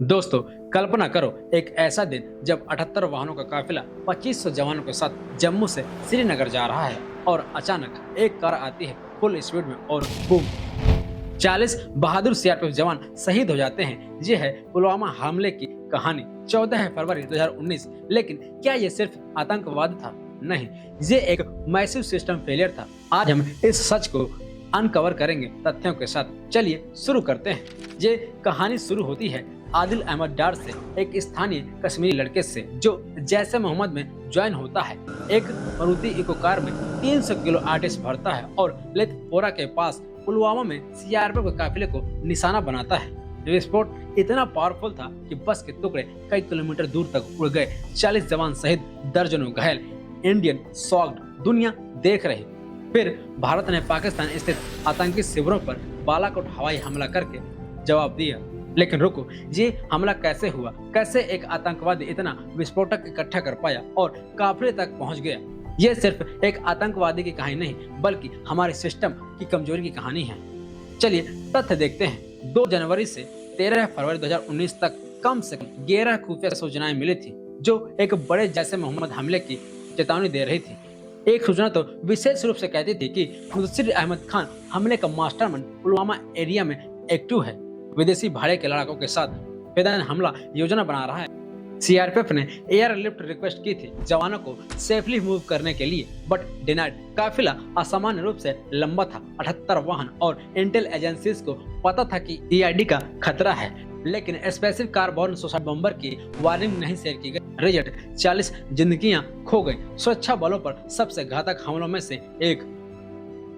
दोस्तों, कल्पना करो एक ऐसा दिन जब 78 वाहनों का काफिला 2500 जवानों के साथ जम्मू से श्रीनगर जा रहा है और अचानक एक कार आती है फुल स्पीड में और बूम। 40 बहादुर सीआरपीएफ जवान शहीद हो जाते हैं। ये है पुलवामा हमले की कहानी। 14 फरवरी 2019। लेकिन क्या ये सिर्फ आतंकवाद था? नहीं, ये एक मैसिव सिस्टम फेलियर था। आज हम इस सच को अनकवर करेंगे तथ्यों के साथ। चलिए शुरू करते हैं। ये कहानी शुरू होती है आदिल अहमद डार से, एक स्थानीय कश्मीरी लड़के से जो जैसे मोहम्मद में ज्वाइन होता है। एक मारुति इको कार में 300 किलो आर्टिस्ट भरता है और लेथपोरा के पास पुलवामा में सीआरपीएफ के काफिले को निशाना बनाता है। विस्फोट इतना पावरफुल था कि बस के टुकड़े कई किलोमीटर दूर तक उड़ गए। 40 जवान सहित दर्जनों घायल। इंडियन सॉक्ड, दुनिया देख रही। फिर भारत ने पाकिस्तान स्थित आतंकी शिविरों पर बालाकोट हवाई हमला करके जवाब दिया। लेकिन रुको, ये हमला कैसे हुआ? कैसे एक आतंकवादी इतना विस्फोटक इकट्ठा कर पाया और काफिले तक पहुंच गया? ये सिर्फ एक आतंकवादी की कहानी नहीं, बल्कि हमारे सिस्टम की कमजोरी की कहानी है। चलिए तथ्य देखते हैं। 2 जनवरी से 13 फरवरी 2019 तक कम से कम 11 खुफिया सूचनाएं मिली थी जो एक बड़े जैसे मोहम्मद हमले की चेतावनी दे रही थी। एक सूचना तो विशेष रूप से कहती थी कि मुदस्सिर अहमद खान हमले का मास्टरमाइंड पुलवामा एरिया में एक्टिव है, विदेशी भाड़े के लड़ाकों के साथ बेदखल हमला योजना बना रहा है। सीआरपीएफ ने एयर लिफ्ट रिक्वेस्ट की थी जवानों को सेफली मूव करने के लिए, बट डिनाइड। काफिला असामान्य रूप से लंबा था, 78 वाहन, और इंटेल एजेंसीज को पता था कि ईआईडी का खतरा है, लेकिन स्पेसिफिक कारबोन सुसाइड बम्बर की वार्निंग नहीं शेयर की गई। रिजल्ट 40 जिंदगियां खो गई। सुरक्षा बलों पर सबसे घातक हमलों में से एक।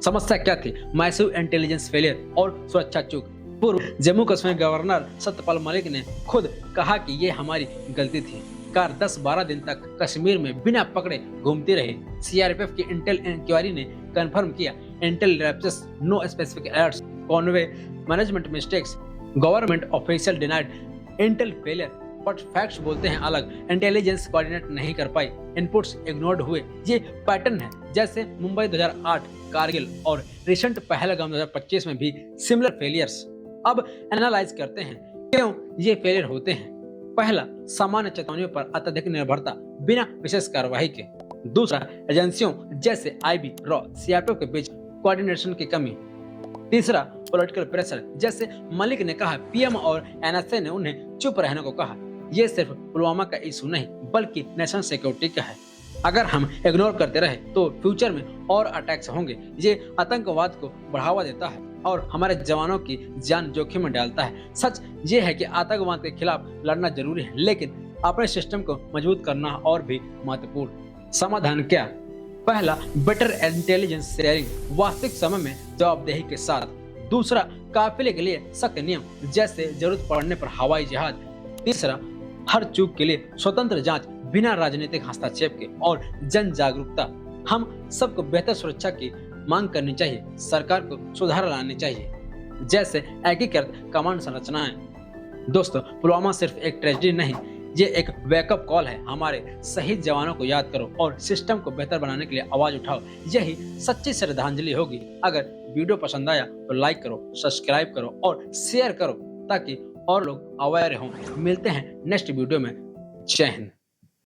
समस्या क्या थी? मैसिव इंटेलिजेंस फेलियर और सुरक्षा चूक। पूर्व जम्मू कश्मीर गवर्नर सत्यपाल मलिक ने खुद कहा कि ये हमारी गलती थी। कार 10-12 दिन तक कश्मीर में बिना पकड़े घूमती रही। सीआरपीएफ की इंटेल इंक्वायरी ने कंफर्म किया, intel lapses, no specific alerts, convoy management mistakes, government official denied, intel failure, but facts बोलते हैं अलग। इंटेलिजेंस कोऑर्डिनेट नहीं कर पाई, इनपुट्स इग्नोर्ड हुए। ये पैटर्न है, जैसे मुंबई 2008, कारगिल और रिसेंट पहलगाम 2025 में भी सिमिलर फेलियर्स। अब एनालाइज करते हैं क्यों ये फेलियर होते हैं। पहला, सामान्य चेतावनियों पर अत्यधिक निर्भरता बिना विशेष कार्रवाई के। दूसरा, एजेंसियों जैसे आईबी, रॉ, सीआरपीएफ के बीच कोऑर्डिनेशन की कमी। तीसरा, पॉलिटिकल प्रेशर, जैसे मलिक ने कहा, पीएम और एनएसए ने उन्हें चुप रहने को कहा। यह सिर्फ पुलवामा का इशू नहीं, बल्कि नेशनल सिक्योरिटी का है। अगर हम इग्नोर करते रहे तो फ्यूचर में और अटैक्स होंगे। ये आतंकवाद को बढ़ावा देता है और हमारे जवानों की जान जोखिम में डालता है। सच ये है कि आतंकवाद के खिलाफ लड़ना जरूरी है, लेकिन अपने सिस्टम को मजबूत करना और भी महत्वपूर्ण। समाधान क्या? पहला, बेटर इंटेलिजेंस शेयरिंग, वास्तविक समय में जवाबदेही के साथ। दूसरा, काफिले के लिए सख्त नियम, जैसे जरूरत पड़ने पर हवाई जहाज। तीसरा, हर चूक के लिए स्वतंत्र जांच बिना राजनीतिक हस्तक्षेप के। और जन जागरूकता, हम सबको बेहतर सुरक्षा की मांग करनी चाहिए। सरकार को सुधार लाने चाहिए, जैसे एकीकृत कमांड संरचनाएं। दोस्तों, पुलवामा सिर्फ एक ट्रेजेडी नहीं, ये एक वेकअप कॉल है। हमारे शहीद जवानों को याद करो और सिस्टम को बेहतर बनाने के लिए आवाज उठाओ। यही सच्ची श्रद्धांजलि होगी। अगर वीडियो पसंद आया तो लाइक करो, सब्सक्राइब करो और शेयर करो, ताकि और लोग अवेयर हों। मिलते हैं नेक्स्ट वीडियो में। जय हिंद।